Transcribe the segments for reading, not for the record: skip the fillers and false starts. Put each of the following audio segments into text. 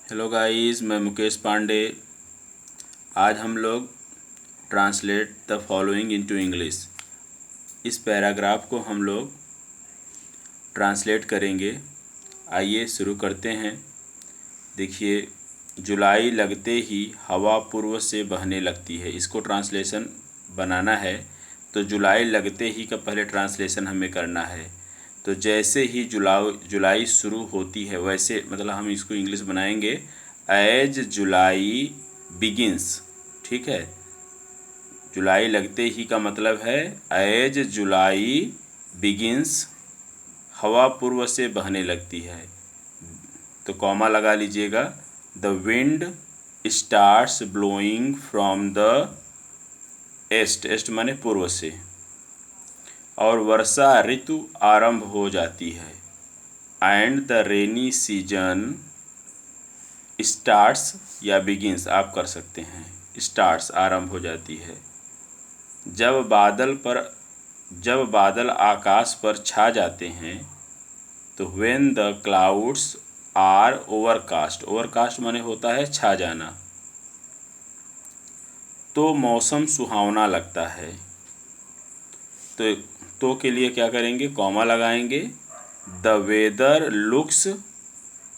Hello guys, मैं मुकेश पांडे। आज हम लोग translate the following into English, इस पैराग्राफ को हम लोग ट्रांसलेट करेंगे। आइए शुरू करते हैं। देखिए, जुलाई लगते ही हवा पूर्व से बहने लगती है। इसको ट्रांसलेशन बनाना है तो जुलाई लगते ही का पहले ट्रांसलेशन हमें करना है। तो जैसे ही जुलाई शुरू होती है वैसे, मतलब हम इसको इंग्लिश बनाएंगे एज जुलाई बिगिंस। ठीक है, जुलाई लगते ही का मतलब है एज जुलाई बिगिंस, हवा पूर्व से बहने लगती है। तो कॉमा लगा लीजिएगा। The wind starts blowing from the east, east माने पूर्व से, और वर्षा ऋतु आरंभ हो जाती है। And the rainy season starts या बिगिंस आप कर सकते हैं। स्टार्ट्स आरंभ हो जाती है। जब बादल आकाश पर छा जाते हैं तो when the clouds are overcast, overcast माने होता है छा जाना, तो मौसम सुहावना लगता है। तो के लिए क्या करेंगे, कॉमा लगाएंगे। द वेदर लुक्स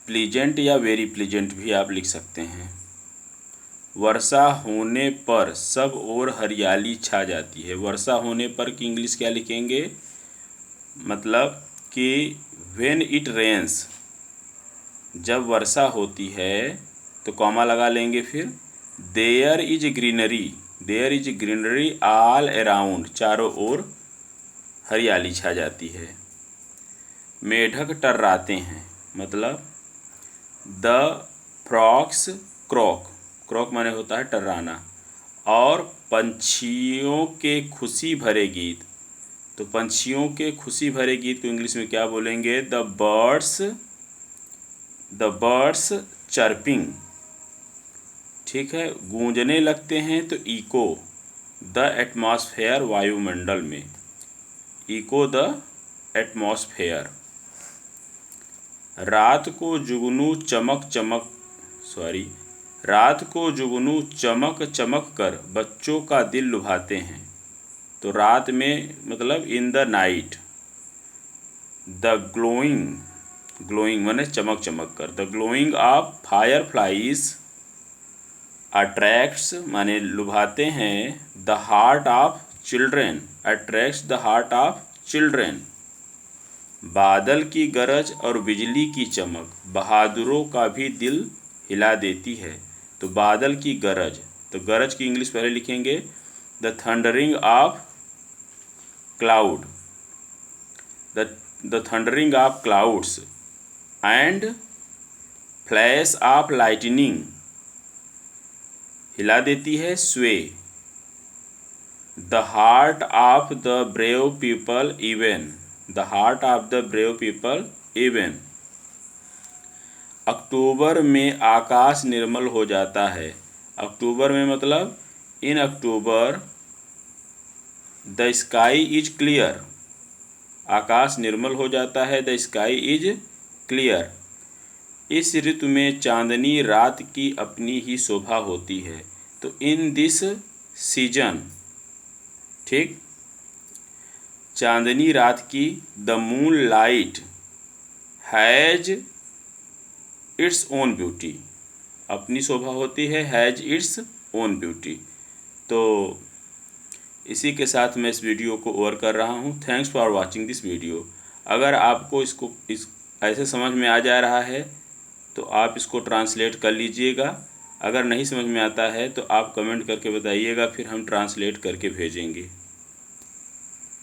प्लीजेंट या वेरी प्लीजेंट भी आप लिख सकते हैं। वर्षा होने पर सब ओर हरियाली छा जाती है। वर्षा होने पर की इंग्लिश क्या लिखेंगे, मतलब कि व्हेन इट रेन्स, जब वर्षा होती है तो कॉमा लगा लेंगे। फिर there is greenery all around, चारों ओर हरियाली छा जाती है। मेढक टर्राते हैं, मतलब द फ्रॉक्स क्रॉक, क्रॉक माने होता है टर्राना। और पंछियों के खुशी भरे गीत, तो पंछियों के खुशी भरे गीत को इंग्लिश में क्या बोलेंगे, द बर्ड्स चर्पिंग। ठीक है, गूंजने लगते हैं तो इको द एटमॉस्फेयर, वायुमंडल में, इको द एटमॉस्फेयर। रात को जुगनू चमक चमक कर बच्चों का दिल लुभाते हैं। तो रात में मतलब in the night. The glowing माने चमक चमक कर। The glowing of fire flies attracts माने लुभाते हैं the heart of children, attracts the heart of children. बादल की गरज और बिजली की चमक बहादुरों का भी दिल हिला देती है। तो बादल की गरज, तो गरज की इंग्लिश पहले लिखेंगे the thundering of cloud, the thundering of clouds and flash of lightning, हिला देती है sway the heart of the brave people even, the heart of the brave people even. October में आकाश निर्मल हो जाता है। अक्टूबर में मतलब in October the sky is clear, आकाश निर्मल हो जाता है, द स्काई इज क्लियर। इस ऋतु में चांदनी रात की अपनी ही शोभा होती है। तो इन दिस सीजन, ठीक, चांदनी रात की, the moon light has its own beauty, अपनी शोभा होती है, हैज इट्स ओन ब्यूटी। तो इसी के साथ मैं इस वीडियो को ओवर कर रहा हूँ। Thanks for watching this video. अगर आपको इस ऐसे समझ में आ जा रहा है तो आप इसको ट्रांसलेट कर लीजिएगा। अगर नहीं समझ में आता है तो आप कमेंट करके बताइएगा, फिर हम ट्रांसलेट करके भेजेंगे।